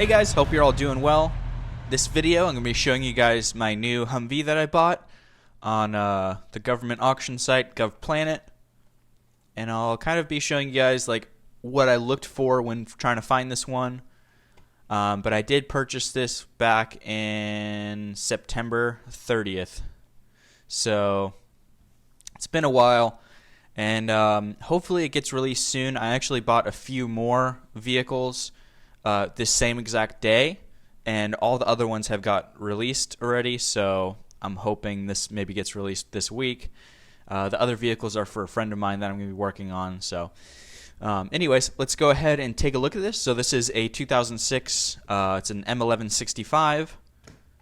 Hey guys, hope you're all doing well. This video I'm going to be showing you guys my new Humvee that I bought on the government auction site GovPlanet, and I'll kind of be showing you guys like what I looked for when trying to find this one. But I did purchase this back in September 30th, so it's been a while, and hopefully it gets released soon. I actually bought a few more vehicles this same exact day, and all the other ones have got released already, so I'm hoping this maybe gets released this week. The other vehicles are for a friend of mine that I'm going to be working on. So anyways, let's go ahead and take a look at this. So this is a 2006, it's an M1165,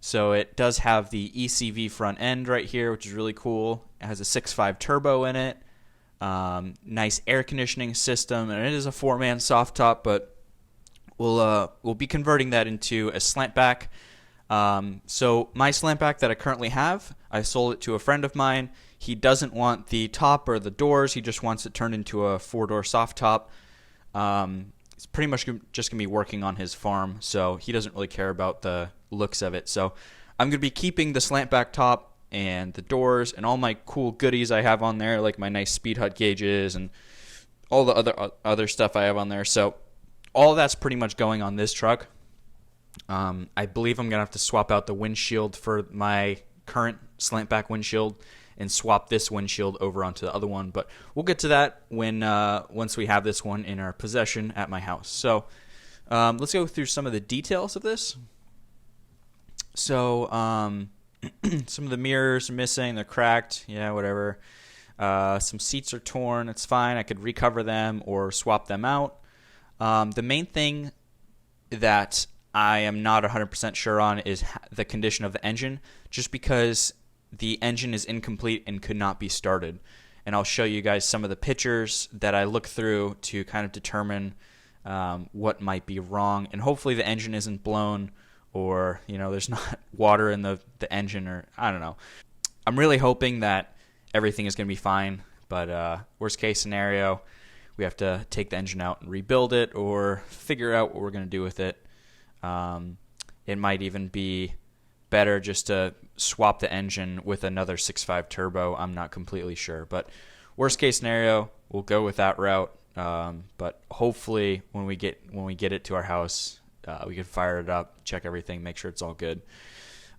so it does have the ECV front end right here, which is really cool. It has a 6.5 turbo in it, nice air conditioning system, and it is a 4-man soft top, but we'll be converting that into a slant back. So my slant back that I currently have, I sold it to a friend of mine. He doesn't want the top or the doors. He just wants it turned into a 4-door soft top. It's pretty much just going to be working on his farm, so he doesn't really care about the looks of it. So I'm going to be keeping the slant back top and the doors and all my cool goodies I have on there, like my nice speed hut gauges and all the other stuff I have on there. So all that's pretty much going on this truck. I believe I'm going to have to swap out the windshield for my current slant back windshield and swap this windshield over onto the other one. But we'll get to that when once we have this one in our possession at my house. So let's go through some of the details of this. So some of the mirrors are missing. They're cracked. Yeah, whatever. Some seats are torn. It's fine. I could recover them or swap them out. The main thing that I am not 100% sure on is the condition of the engine, just because the engine is incomplete and could not be started. And I'll show you guys some of the pictures that I looked through to kind of determine what might be wrong. And hopefully the engine isn't blown, or there's not water in the engine, or I don't know. I'm really hoping that everything is going to be fine, but worst case scenario, we have to take the engine out and rebuild it or figure out what we're going to do with it. It might even be better just to swap the engine with another 6.5 turbo. I'm not completely sure, but worst case scenario, we'll go with that route. But hopefully when we get it to our house, we can fire it up, check everything, make sure it's all good.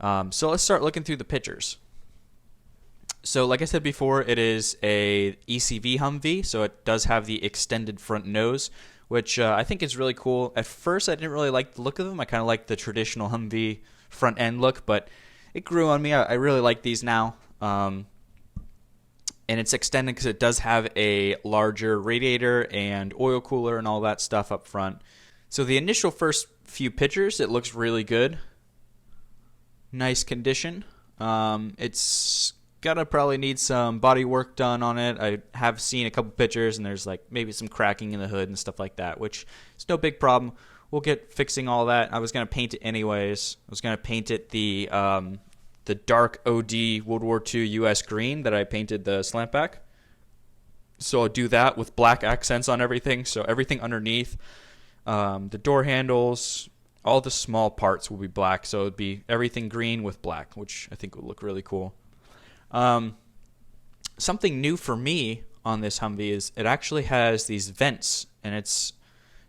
So let's start looking through the pictures. So like I said before, it is a ECV Humvee, so it does have the extended front nose, which I think is really cool. At first, I didn't really like the look of them. I kind of like the traditional Humvee front end look, but it grew on me. I really like these now. And it's extended because it does have a larger radiator and oil cooler and all that stuff up front. So the initial first few pictures, it looks really good. Nice condition. It's gotta probably need some body work done on it. I have seen a couple pictures and there's like maybe some cracking in the hood and stuff like that, which is no big problem. We'll get fixing all that. I was gonna paint it anyways. I was gonna paint it the dark OD World War II US green that I painted the slant back. So I'll do that with black accents on everything. So everything underneath, the door handles, all the small parts will be black. So it'd be everything green with black, which I think would look really cool. Something new for me on this Humvee is it actually has these vents, and if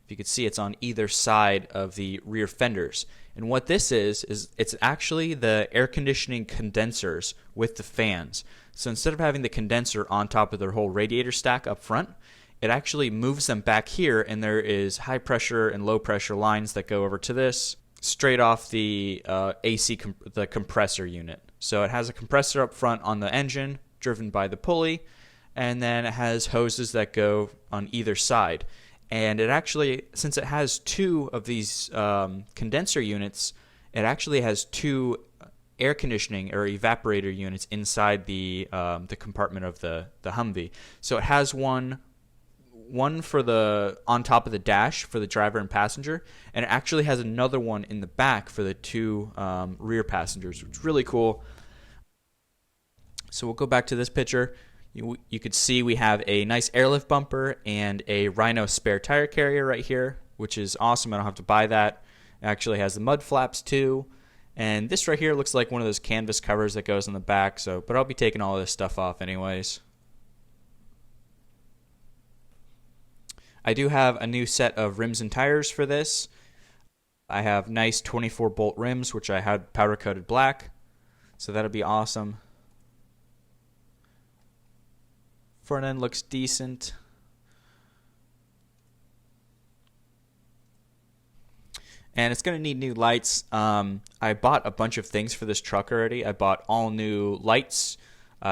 you could see, it's on either side of the rear fenders. And what this is it's actually the air conditioning condensers with the fans. So instead of having the condenser on top of their whole radiator stack up front, it actually moves them back here, and there is high pressure and low pressure lines that go over to this straight off the AC the compressor unit. So it has a compressor up front on the engine driven by the pulley, and then it has hoses that go on either side. And it actually, since it has two of these condenser units, it actually has two air conditioning or evaporator units inside the compartment of the Humvee. So it has one for the on top of the dash for the driver and passenger, and it actually has another one in the back for the two rear passengers, which is really cool. So we'll go back to this picture. You could see we have a nice airlift bumper and a Rhino spare tire carrier right here, which is awesome. I don't have to buy that. It actually has the mud flaps too. And this right here looks like one of those canvas covers that goes in the back. So, but I'll be taking all of this stuff off anyways. I do have a new set of rims and tires for this. I have nice 24 bolt rims, which I had powder coated black. So that'll be awesome. Front end looks decent. And it's going to need new lights. I bought a bunch of things for this truck already. I bought all new lights,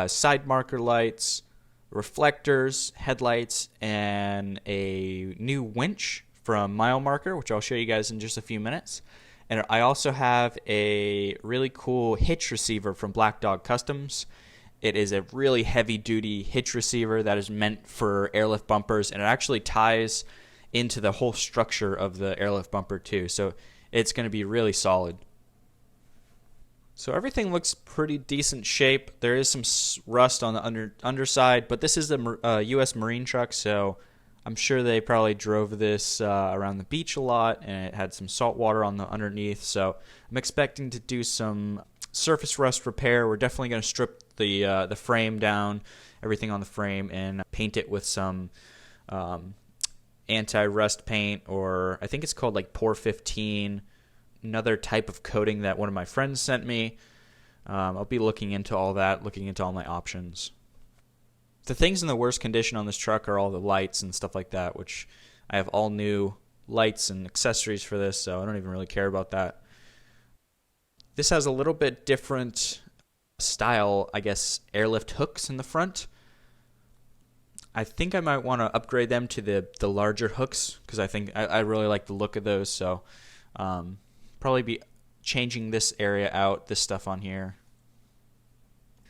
side marker lights, reflectors, headlights, and a new winch from Mile Marker, which I'll show you guys in just a few minutes. And I also have a really cool hitch receiver from Black Dog Customs. It is a really heavy-duty hitch receiver that is meant for airlift bumpers, and it actually ties into the whole structure of the airlift bumper too. So it's going to be really solid. So everything looks pretty decent shape. There is some rust on the underside, but this is a U.S. Marine truck, so I'm sure they probably drove this around the beach a lot, and it had some salt water on the underneath. So I'm expecting to do some surface rust repair. We're definitely going to strip the frame down, everything on the frame, and paint it with some anti-rust paint, or I think it's called like Pour 15, another type of coating that one of my friends sent me. I'll be looking into all that, looking into all my options. The things in the worst condition on this truck are all the lights and stuff like that, which I have all new lights and accessories for this, so I don't even really care about that. This has a little bit different style, I guess, airlift hooks in the front. I think I might want to upgrade them to the larger hooks, because I think I really like the look of those. So probably be changing this area out, this stuff on here.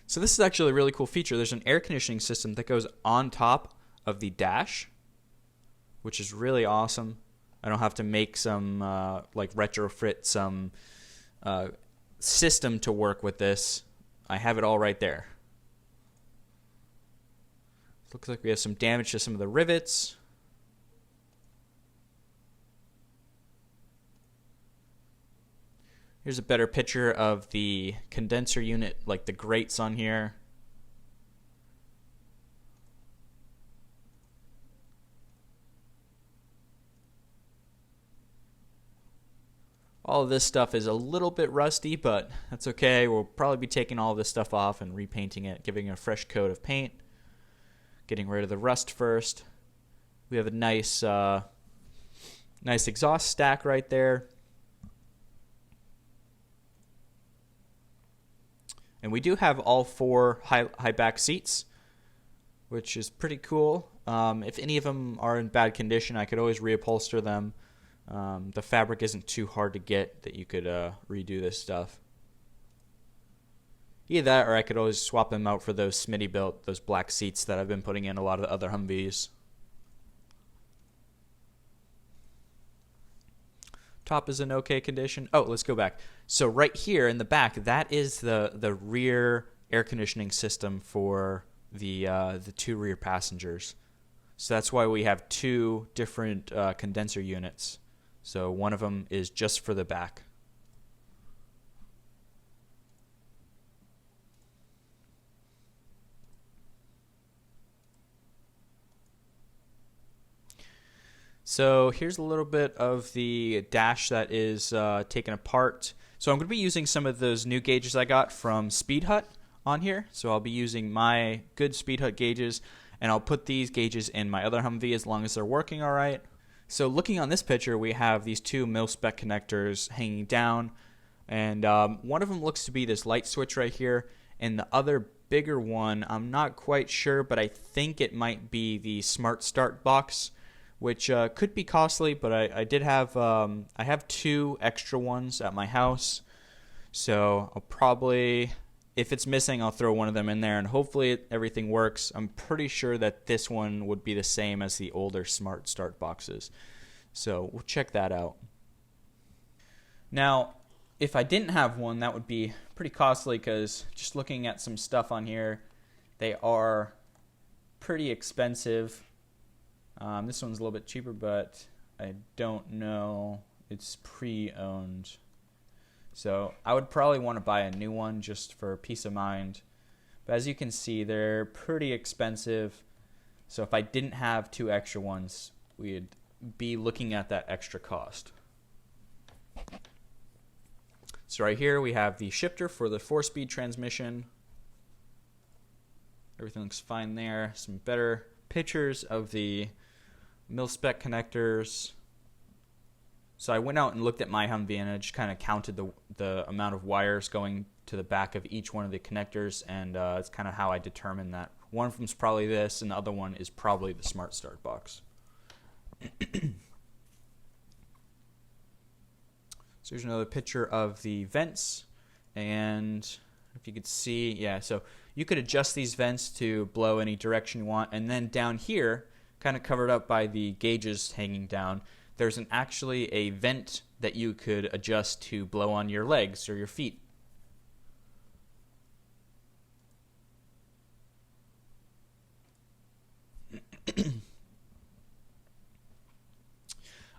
So this is actually a really cool feature. There's an air conditioning system that goes on top of the dash, which is really awesome. I don't have to make some like retrofit some system to work with this. I have it all right there. Looks like we have some damage to some of the rivets. Here's a better picture of the condenser unit, like the grates on here. All of this stuff is a little bit rusty, but that's okay. We'll probably be taking all of this stuff off and repainting it, giving it a fresh coat of paint. Getting rid of the rust first. We have a nice nice exhaust stack right there. And we do have all 4 high back seats, which is pretty cool. If any of them are in bad condition, I could always reupholster them. The fabric isn't too hard to get that you could redo this stuff. Either that, or I could always swap them out for those Smitty built, those black seats that I've been putting in a lot of the other Humvees. Top is in okay condition. Oh, let's go back. So right here in the back, that is the rear air conditioning system for the 2 rear passengers. So that's why we have 2 different condenser units. So one of them is just for the back. So here's a little bit of the dash that is taken apart. So I'm going to be using some of those new gauges I got from Speed Hut on here. So I'll be using my good Speed Hut gauges, and I'll put these gauges in my other Humvee as long as they're working all right. So looking on this picture, we have these 2 mil-spec connectors hanging down, and one of them looks to be this light switch right here, and the other bigger one, I'm not quite sure, but I think it might be the Smart Start box, which could be costly, but I did have I have 2 extra ones at my house, so I'll probably, if it's missing, I'll throw one of them in there, and hopefully everything works. I'm pretty sure that this one would be the same as the older Smart Start boxes, so we'll check that out. Now, if I didn't have one, that would be pretty costly, because just looking at some stuff on here, they are pretty expensive. This one's a little bit cheaper, but I don't know it's pre-owned. So I would probably want to buy a new one just for peace of mind. But as you can see, they're pretty expensive. So if I didn't have 2 extra ones, we'd be looking at that extra cost. So right here we have the shifter for the 4-speed transmission. Everything looks fine there. Some better pictures of the mil-spec connectors. So I went out and looked at my Humvee and I just kind of counted the amount of wires going to the back of each one of the connectors, and it's kind of how I determined that one of them is probably this and the other one is probably the Smart Start box. So here's another picture of the vents, and if you could see, yeah, so you could adjust these vents to blow any direction you want, and then down here, kind of covered up by the gauges hanging down, there's actually a vent that you could adjust to blow on your legs or your feet.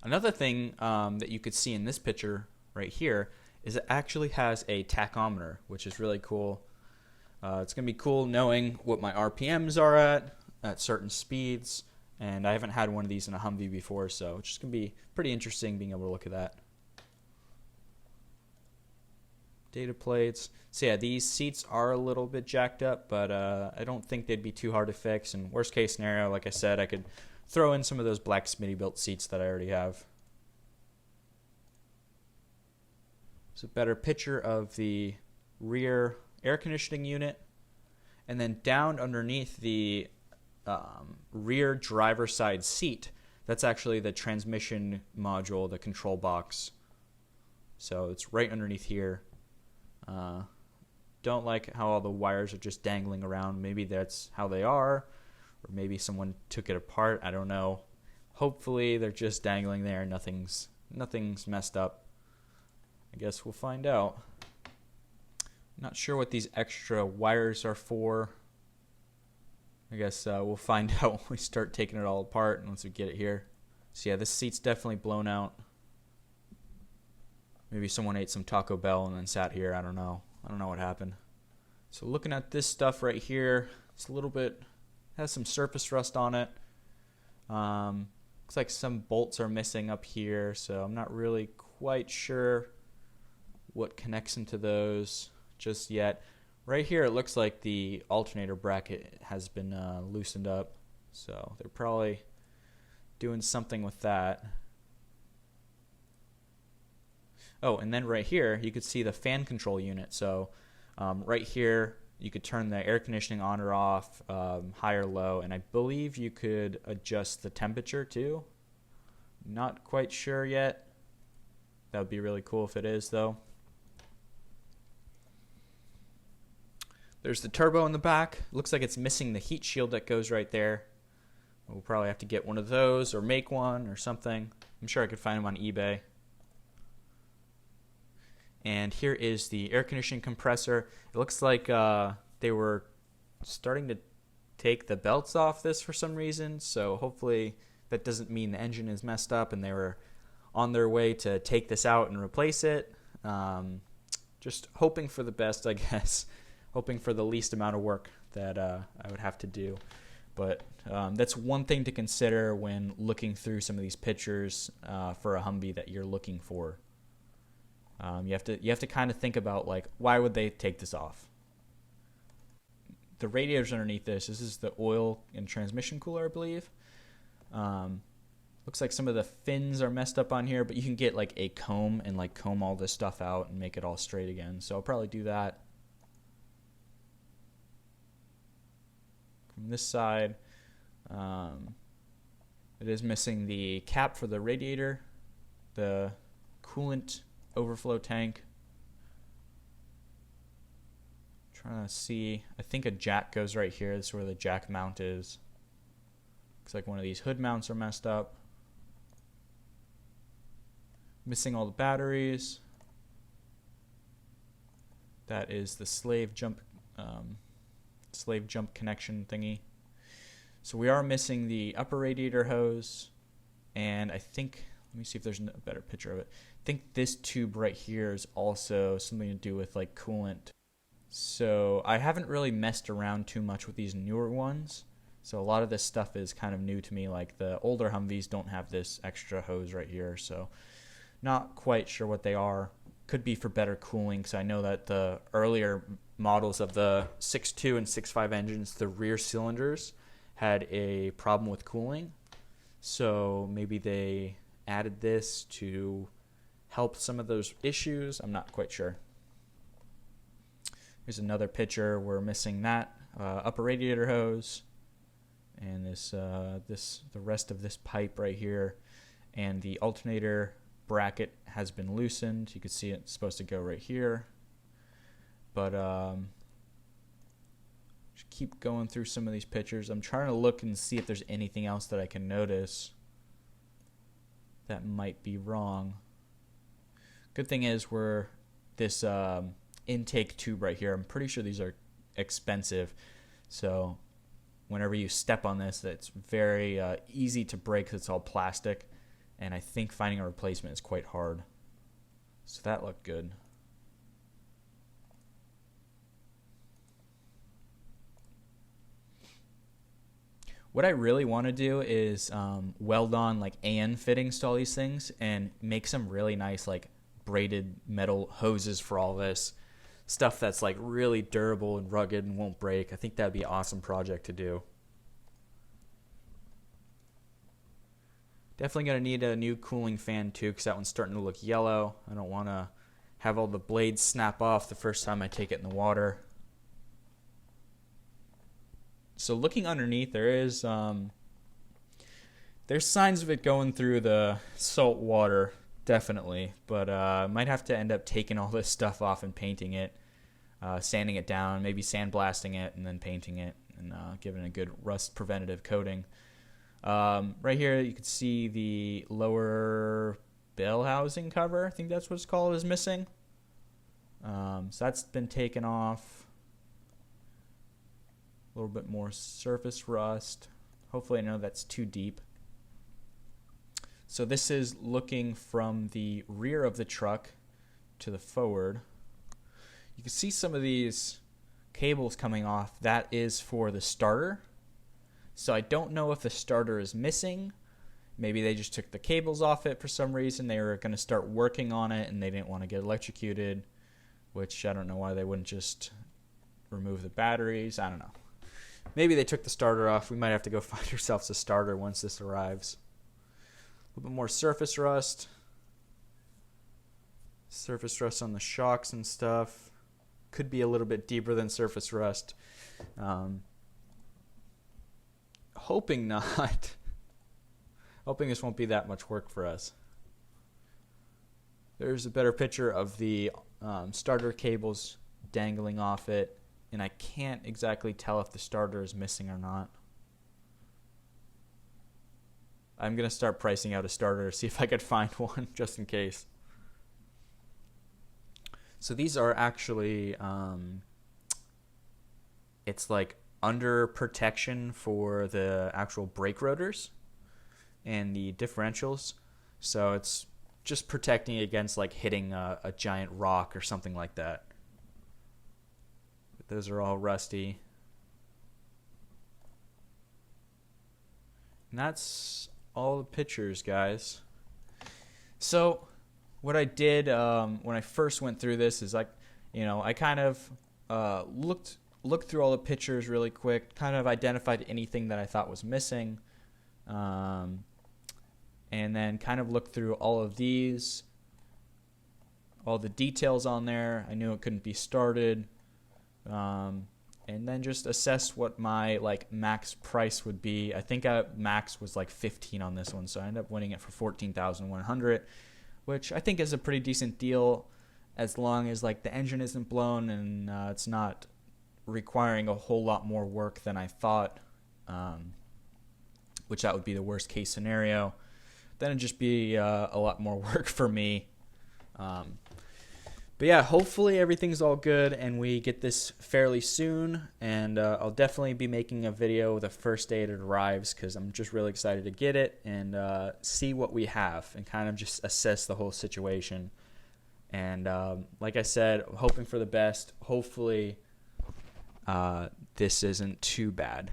Another thing that you could see in this picture right here is it actually has a tachometer, which is really cool. It's going to be cool knowing what my RPMs are at certain speeds. And I haven't had one of these in a Humvee before, so it's just going to be pretty interesting being able to look at that. Data plates. So yeah, these seats are a little bit jacked up, but I don't think they'd be too hard to fix. And worst case scenario, like I said, I could throw in some of those black Smitty built seats that I already have. It's a better picture of the rear air conditioning unit. And then down underneath the rear driver side seat, that's actually the transmission module, the control box. So it's right underneath here. Don't like how all the wires are just dangling around. Maybe that's how they are, or maybe someone took it apart. I don't know. Hopefully they're just dangling there. Nothing's messed up. I guess we'll find out. Not sure what these extra wires are for. I guess we'll find out when we start taking it all apart once we get it here. So yeah, this seat's definitely blown out. Maybe someone ate some Taco Bell and then sat here. I don't know. I don't know what happened. So looking at this stuff right here, it's a little bit, has some surface rust on it. Looks like some bolts are missing up here, so I'm not really quite sure what connects into those just yet. Right here it looks like the alternator bracket has been loosened up, so they're probably doing something with that. Oh, and then right here you could see the fan control unit. So right here you could turn the air conditioning on or off, high or low, and I believe you could adjust the temperature too. Not quite sure yet. That would be really cool if it is though. There's the turbo in the back. Looks like it's missing the heat shield that goes right there. We'll probably have to get one of those or make one or something. I'm sure I could find them on eBay. And here is the air conditioning compressor. It looks like they were starting to take the belts off this for some reason, so hopefully that doesn't mean the engine is messed up and they were on their way to take this out and replace it. Just hoping for the best, I guess. Hoping for the least amount of work that I would have to do. But that's one thing to consider when looking through some of these pictures for a Humvee that you're looking for. You have to kind of think about, like, why would they take this off? The radiator's underneath this. This is the oil and transmission cooler, I believe. Looks like some of the fins are messed up on here, but you can get like a comb and like comb all this stuff out and make it all straight again. So I'll probably do that. From this side, it is missing the cap for the radiator, the coolant overflow tank. Trying to see, I think a jack goes right here. This is where the jack mount is. Looks like one of these hood mounts are messed up. Missing all the batteries. That is the slave jump connection thingy. So we are missing the upper radiator hose, and I think Let me see if there's a better picture of it. I think this tube right here is also something to do with like coolant. So I haven't really messed around too much with these newer ones. So a lot of this stuff is kind of new to me. Like the older Humvees don't have this extra hose right here. So not quite sure what they are. Could be for better cooling, because I know that the earlier models of the 6.2 and 6.5 engines, the rear cylinders had a problem with cooling. So maybe they added this to help some of those issues. I'm not quite sure. Here's another picture. We're missing that upper radiator hose, and the rest of this pipe right here, and the alternator bracket has been loosened. You can see it's supposed to go right here, but just keep going through some of these pictures. I'm trying to look and see if there's anything else that I can notice that might be wrong. Good thing is we're this intake tube right here. I'm pretty sure these are expensive, so whenever you step on this, it's very easy to break because it's all plastic, and I think finding a replacement is quite hard. So that looked good. What I really want to do is weld on like AN fittings to all these things and make some really nice like braided metal hoses for all this stuff that's like really durable and rugged and won't break. I think that'd be an awesome project to do. Definitely going to need a new cooling fan too, because that one's starting to look yellow. I don't want to have all the blades snap off the first time I take it in the water. So looking underneath, there's signs of it going through the salt water, definitely. But I might have to end up taking all this stuff off and painting it, sanding it down, maybe sandblasting it, and then painting it and giving it a good rust preventative coating. Right here you can see the lower bell housing cover, I think that's what it's called, is missing. So that's been taken off. A little bit more surface rust. Hopefully I know that's too deep. So this is looking from the rear of the truck to the forward. You can see some of these cables coming off. That is for the starter. So I don't know if the starter is missing. Maybe they just took the cables off it for some reason. They were going to start working on it and they didn't want to get electrocuted, which I don't know why they wouldn't just remove the batteries. I don't know. Maybe they took the starter off. We might have to go find ourselves a starter once this arrives. A little bit more surface rust. Surface rust on the shocks and stuff. Could be a little bit deeper than surface rust. Hoping not. Hoping this won't be that much work for us. There's a better picture of the starter cables dangling off it, and I can't exactly tell if the starter is missing or not. I'm going to start pricing out a starter, see if I could find one just in case. So these are actually, it's like under protection for the actual brake rotors and the differentials. So it's just protecting against like hitting a giant rock or something like that. But those are all rusty. And that's all the pictures, guys. So what I did when I first went through this is I kind of looked through all the pictures really quick, kind of identified anything that I thought was missing, and then kind of looked through all of these, all the details on there. I knew it couldn't be started, and then just assess what my like max price would be. I think max was like 15 on this one, so I ended up winning it for 14,100, which I think is a pretty decent deal, as long as like the engine isn't blown and it's not requiring a whole lot more work than I thought, which that would be the worst case scenario. Then it'd just be a lot more work for me. But yeah, hopefully everything's all good and we get this fairly soon. And I'll definitely be making a video the first day it arrives because I'm just really excited to get it and see what we have and kind of just assess the whole situation. And like I said, I'm hoping for the best. Hopefully this isn't too bad.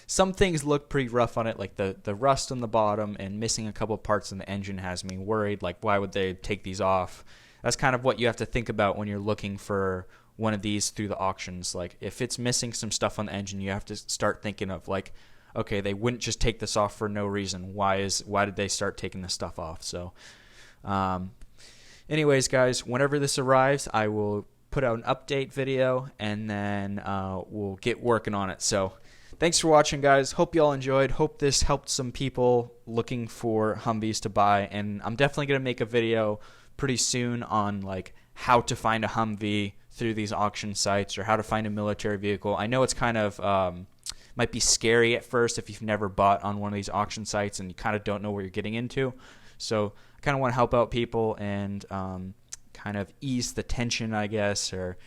Some things look pretty rough on it, like the rust on the bottom and missing a couple parts in the engine has me worried. Like, why would they take these off? That's kind of what you have to think about when you're looking for one of these through the auctions. Like, if it's missing some stuff on the engine, you have to start thinking of like, okay, they wouldn't just take this off for no reason. Why did they start taking this stuff off? So anyways, guys, whenever this arrives, I will put out an update video and then we'll get working on it. So thanks for watching, guys. Hope you all enjoyed. Hope this helped some people looking for Humvees to buy. And I'm definitely going to make a video pretty soon on like how to find a Humvee through these auction sites or how to find a military vehicle. I know it's kind of might be scary at first if you've never bought on one of these auction sites and you kind of don't know what you're getting into. So I kind of want to help out people and kind of ease the tension, I guess, or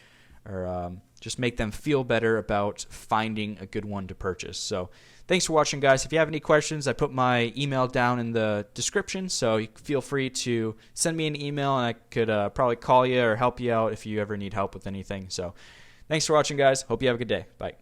just make them feel better about finding a good one to purchase. So thanks for watching, guys. If you have any questions, I put my email down in the description, so you feel free to send me an email and I could probably call you or help you out if you ever need help with anything. So thanks for watching, guys. Hope you have a good day. Bye.